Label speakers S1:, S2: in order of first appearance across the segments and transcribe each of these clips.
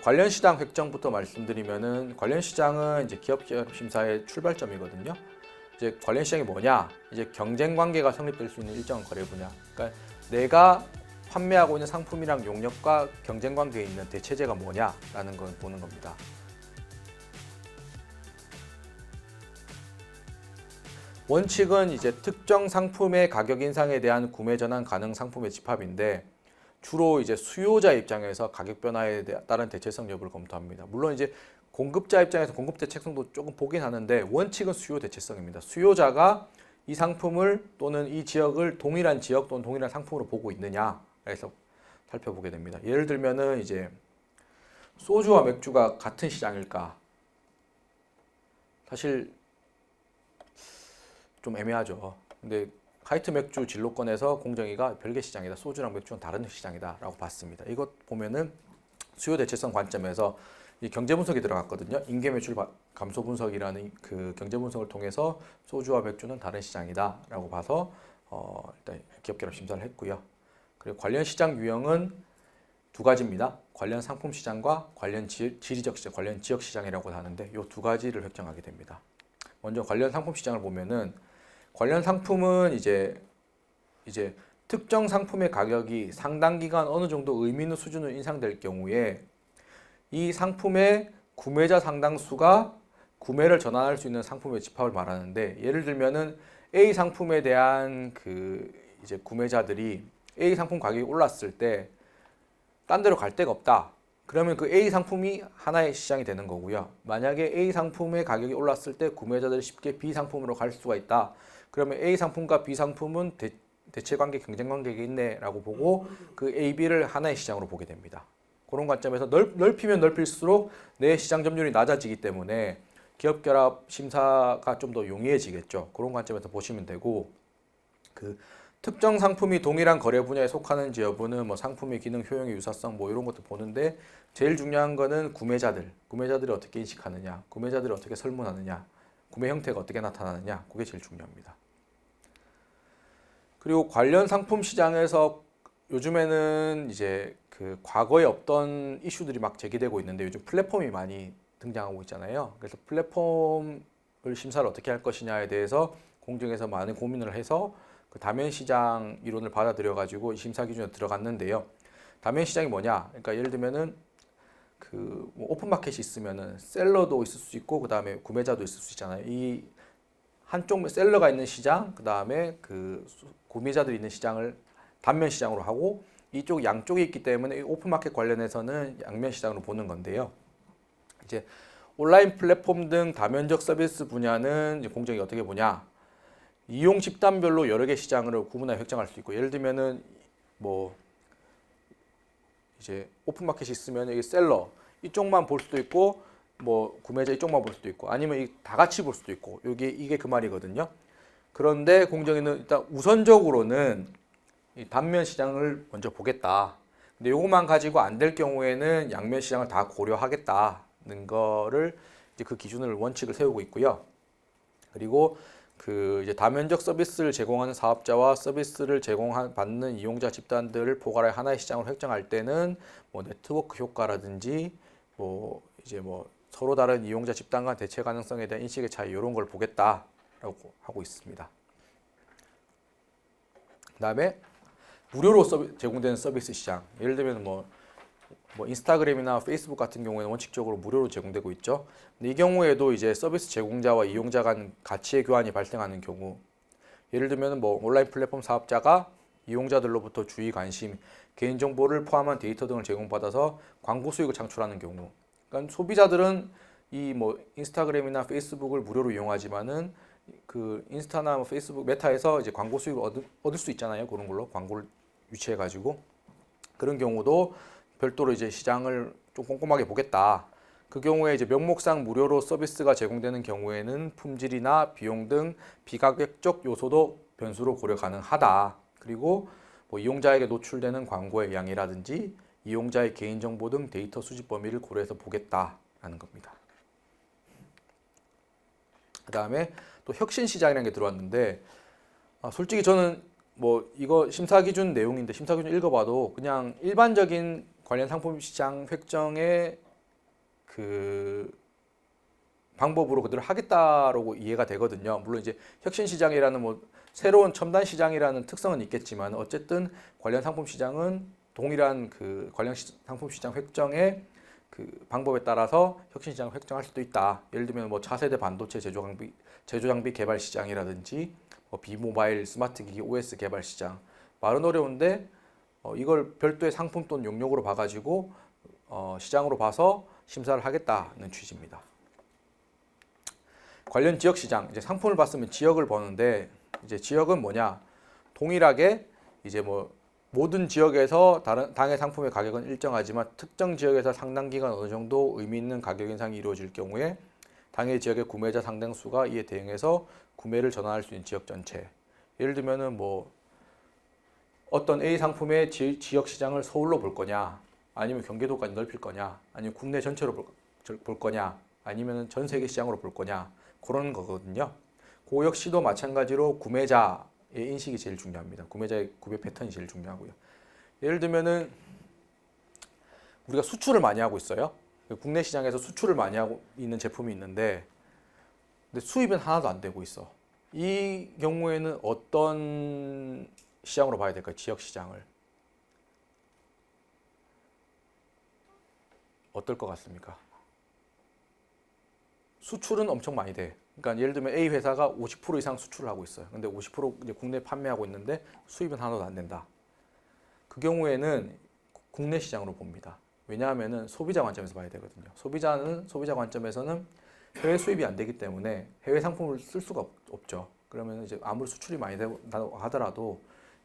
S1: 관련 시장 획정부터 말씀드리면은 관련 시장은 이제 기업 심사의 출발점이거든요. 이제 관련 시장이 뭐냐? 이제 경쟁 관계가 성립될 수 있는 일정한 거래 분야. 그러니까 내가 판매하고 있는 상품이랑 용역과 경쟁 관계에 있는 대체제가 뭐냐라는 걸 보는 겁니다. 원칙은 이제 특정 상품의 가격 인상에 대한 구매 전환 가능 상품의 집합인데 주로 이제 수요자 입장에서 가격 변화에 따른 대체성 여부를 검토합니다. 물론 이제 공급자 입장에서 공급 대체성도 조금 보긴 하는데 원칙은 수요 대체성입니다. 수요자가 이 상품을 또는 이 지역을 동일한 지역 또는 동일한 상품으로 보고 있느냐 해서 살펴보게 됩니다. 예를 들면은 이제 소주와 맥주가 같은 시장일까? 사실 좀 애매하죠. 근데 화이트 맥주 진로권에서 공정위가 별개 시장이다. 소주랑 맥주는 다른 시장이다 라고 봤습니다. 이것 보면은 수요 대체성 관점에서 이 경제 분석이 들어갔거든요. 인계 매출 감소 분석이라는 그 경제 분석을 통해서 소주와 맥주는 다른 시장이다 라고 봐서 일단 기업 결합 심사를 했고요. 그리고 관련 시장 유형은 두 가지입니다. 관련 상품 시장과 관련 지리적 시장, 관련 지역 시장이라고 하는데 이 두 가지를 획정하게 됩니다. 먼저 관련 상품 시장을 보면은 관련 상품은 이제 특정 상품의 가격이 상당 기간 어느 정도 의미 있는 수준으로 인상될 경우에 이 상품의 구매자 상당수가 구매를 전환할 수 있는 상품의 집합을 말하는데 예를 들면은 A 상품에 대한 그 이제 구매자들이 A 상품 가격이 올랐을 때 딴 데로 갈 데가 없다. 그러면 그 A 상품이 하나의 시장이 되는 거고요. 만약에 A 상품의 가격이 올랐을 때 구매자들이 쉽게 B 상품으로 갈 수가 있다. 그러면 A 상품과 B 상품은 대체 관계, 경쟁 관계가 있네라고 보고 그 A, B를 하나의 시장으로 보게 됩니다. 그런 관점에서 넓히면 넓힐수록 내 시장 점유율이 낮아지기 때문에 기업 결합 심사가 좀 더 용이해지겠죠. 그런 관점에서 보시면 되고 그 특정 상품이 동일한 거래 분야에 속하는지 여부는 뭐 상품의 기능, 효용의 유사성 뭐 이런 것도 보는데 제일 중요한 거는 구매자들이 어떻게 인식하느냐, 구매자들이 어떻게 설문하느냐, 구매 형태가 어떻게 나타나느냐, 그게 제일 중요합니다. 그리고 관련 상품 시장에서 요즘에는 이제 그 과거에 없던 이슈들이 막 제기되고 있는데 요즘 플랫폼이 많이 등장하고 있잖아요. 그래서 플랫폼을 심사를 어떻게 할 것이냐에 대해서 공정에서 많은 고민을 해서 그 다면 시장 이론을 받아들여 가지고 이 심사 기준에 들어갔는데요. 다면 시장이 뭐냐? 그러니까 예를 들면은 그 뭐 오픈마켓이 있으면은 셀러도 있을 수 있고 그 다음에 구매자도 있을 수 있잖아요. 이 한쪽 셀러가 있는 시장, 그 다음에 그 구매자들이 있는 시장을 단면 시장으로 하고 이쪽 양쪽이 있기 때문에 오픈마켓 관련해서는 양면 시장으로 보는 건데요. 이제 온라인 플랫폼 등 다면적 서비스 분야는 공정이 어떻게 보냐? 이용 집단별로 여러 개 시장으로 구분하여 획정할 수 있고 예를 들면은 뭐 이제 오픈마켓이 있으면 이 셀러 이쪽만 볼 수도 있고 뭐 구매자 이쪽만 볼 수도 있고 아니면 다 같이 볼 수도 있고 이게 그 말이거든요. 그런데 공정위는 일단 우선적으로는 이 단면 시장을 먼저 보겠다. 근데 이것만 가지고 안 될 경우에는 양면 시장을 다 고려하겠다는 거를 이제 그 기준을 원칙을 세우고 있고요. 그리고 그 이제 다면적 서비스를 제공하는 사업자와 서비스를 받는 이용자 집단들을 포괄할 하나의 시장을 획정할 때는 뭐 네트워크 효과라든지 뭐 이제 뭐 서로 다른 이용자 집단 간 대체 가능성에 대한 인식의 차이 이런 걸 보겠다라고 하고 있습니다. 그다음에 무료로 제공되는 서비스 시장. 예를 들면 뭐 인스타그램이나 페이스북 같은 경우에는 원칙적으로 무료로 제공되고 있죠. 근데 이 경우에도 이제 서비스 제공자와 이용자 간 가치의 교환이 발생하는 경우, 예를 들면 뭐 온라인 플랫폼 사업자가 이용자들로부터 주의, 관심, 개인정보를 포함한 데이터 등을 제공받아서 광고 수익을 창출하는 경우. 그러니까 소비자들은 이 뭐 인스타그램이나 페이스북을 무료로 이용하지만은 그 인스타나 뭐 페이스북 메타에서 이제 광고 수익을 얻을 수 있잖아요. 그런 걸로 광고를 유치해 가지고 그런 경우도 별도로 이제 시장을 좀 꼼꼼하게 보겠다. 그 경우에 이제 명목상 무료로 서비스가 제공되는 경우에는 품질이나 비용 등 비가격적 요소도 변수로 고려 가능하다. 그리고 뭐 이용자에게 노출되는 광고의 양이라든지 이용자의 개인정보 등 데이터 수집 범위를 고려해서 보겠다라는 겁니다. 그 다음에 또 혁신 시장이라는 게 들어왔는데 솔직히 저는 뭐 이거 심사 기준 내용인데 심사 기준 읽어봐도 그냥 일반적인 관련 상품 시장 획정에 그 방법으로 그대로 하겠다라고 이해가 되거든요. 물론 이제 혁신 시장이라는 뭐 새로운 첨단 시장이라는 특성은 있겠지만 어쨌든 관련 상품 시장은 동일한 그 관련 상품 시장 획정의 그 방법에 따라서 혁신 시장을 획정할 수도 있다. 예를 들면 뭐 차세대 반도체 제조 장비 개발 시장이라든지 뭐 비모바일 스마트 기기 OS 개발 시장. 말은 어려운데 이걸 별도의 상품 또는 용역으로 봐가지고 시장으로 봐서 심사를 하겠다는 취지입니다. 관련 지역 시장, 이제 상품을 봤으면 지역을 보는데 이제 지역은 뭐냐? 동일하게 이제 뭐 모든 지역에서 다른 당해 상품의 가격은 일정하지만 특정 지역에서 상당 기간 어느 정도 의미 있는 가격 인상이 이루어질 경우에 당해 지역의 구매자 상당수가 이에 대응해서 구매를 전환할 수 있는 지역 전체. 예를 들면은 뭐 어떤 A 상품의 지역 시장을 서울로 볼 거냐, 아니면 경기도까지 넓힐 거냐, 아니면 국내 전체로 볼 거냐, 아니면 전 세계 시장으로 볼 거냐, 그런 거거든요. 그 역시도 마찬가지로 구매자의 인식이 제일 중요합니다. 구매자의 구매 패턴이 제일 중요하고요. 예를 들면은 우리가 수출을 많이 하고 있어요. 국내 시장에서 수출을 많이 하고 있는 제품이 있는데 근데 수입은 하나도 안 되고 있어. 이 경우에는 어떤 시장으로 봐야 될까요? 지역 시장을. 어떨 것 같습니까? 수출은 엄청 많이 돼. 그러니까 예를 들면 A 회사가 50% 이상 수출을 하고 있어요. 근데 50% 이제 국내에 판매하고 있는데 수입은 하나도 안 된다. 그 경우에는 국내 시장으로 봅니다. 왜냐하면은 소비자 관점에서 봐야 되거든요. 소비자 관점에서는 해외 수입이 안 되기 때문에 해외 상품을 쓸 수가 없죠. 그러면 이제 아무리 수출이 많이 된다고 하더라도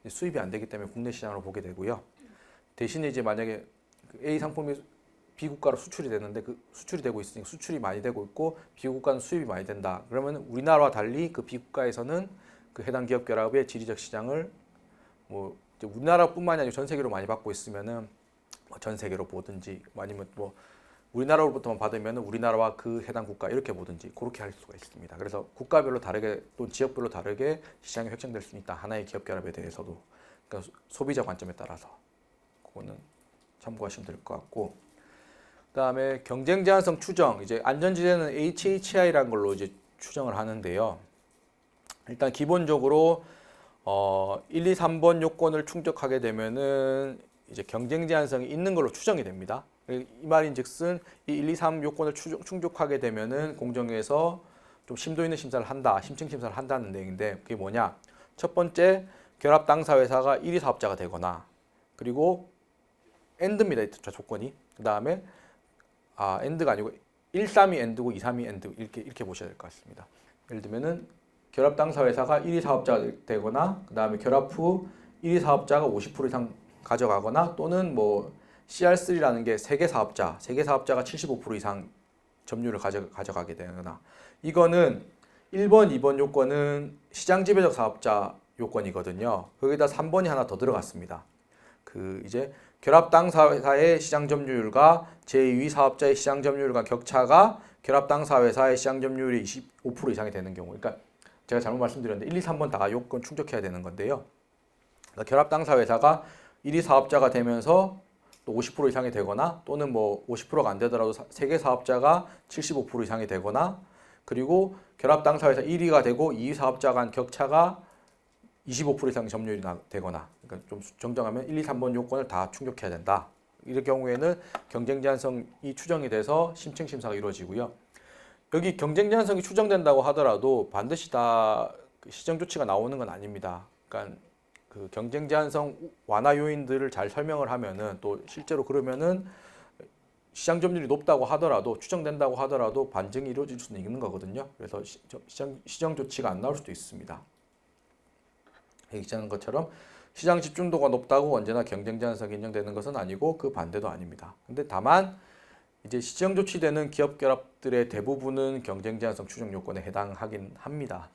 S1: 수입이 안 되기 때문에 국내 시장으로 보게 되고요. 대신에 이제 만약에 A 상품이 B국가로 수출이 되는데 그 수출이 되고 있으니까 수출이 많이 되고 있고 B국가는 수입이 많이 된다. 그러면 우리나라와 달리 그 B국가에서는 그 해당 기업 결합의 지리적 시장을 뭐 우리나라뿐만이 아니라 전 세계로 많이 받고 있으면은 전 세계로 보든지 아니면 뭐 우리나라로부터만 받으면 우리나라와 그 해당 국가 이렇게 보든지 그렇게 할 수가 있습니다. 그래서 국가별로 다르게 또는 지역별로 다르게 시장이 획정될 수 있다. 하나의 기업 결합에 대해서도 그러니까 소비자 관점에 따라서 그거는 참고하시면 될 것 같고. 그다음에 경쟁 제한성 추정, 이제 안전지대는 HHI라는 걸로 이제 추정을 하는데요. 일단 기본적으로 1, 2, 3번 요건을 충족하게 되면은 이제 경쟁 제한성이 있는 걸로 추정이 됩니다. 이 말인즉슨 이 1, 2, 3 요건을 충족하게 되면은 공정위에서 좀 심도 있는 심사를 한다, 심층 심사를 한다는 내용인데 그게 뭐냐? 첫 번째 결합 당사 회사가 1위 사업자가 되거나 그리고 AND입니다. 조건이. 그다음에 AND가 아니고 132 AND고 232 AND 이렇게 보셔야 될 것 같습니다. 예를 들면은 결합 당사 회사가 1위 사업자가 되거나 그다음에 결합 후 1위 사업자가 50% 이상 가져가거나 또는 뭐 CR3라는 게 세계 사업자가 75% 이상 점유율을 가져가게 되거나 이거는 1번, 2번 요건은 시장 지배적 사업자 요건이거든요. 거기다 3번이 하나 더 들어갔습니다. 그 이제 결합 당사 회사의 시장 점유율과 제2위 사업자의 시장 점유율과 격차가 결합 당사 회사의 시장 점유율이 25% 이상이 되는 경우. 그러니까 제가 잘못 말씀드렸는데 1, 2, 3번 다 요건 충족해야 되는 건데요. 그러니까 결합 당사 회사가 1위 사업자가 되면서 또 50% 이상이 되거나 또는 뭐 50%가 안 되더라도 세계 사업자가 75% 이상이 되거나 그리고 결합 당사 회사 1위가 되고 2위 사업자 간 격차가 25% 이상 점유율이 되거나 그러니까 좀 정정하면 1, 2, 3번 요건을 다 충족해야 된다. 이럴 경우에는 경쟁 제한성이 추정이 돼서 심층 심사가 이루어지고요. 여기 경쟁 제한성이 추정된다고 하더라도 반드시 다 시정 조치가 나오는 건 아닙니다. 그러니까 그 경쟁 제한성 완화 요인들을 잘 설명을 하면은 또 실제로 그러면은 시장 점유율이 높다고 하더라도 추정된다고 하더라도 반증이 이루어질 수는 있는 거거든요. 그래서 시정 조치가 안 나올 수도 있습니다. 얘기하는 것처럼 시장 집중도가 높다고 언제나 경쟁 제한성이 인정되는 것은 아니고 그 반대도 아닙니다. 근데 다만 이제 시정 조치되는 기업 결합들의 대부분은 경쟁 제한성 추정 요건에 해당하긴 합니다.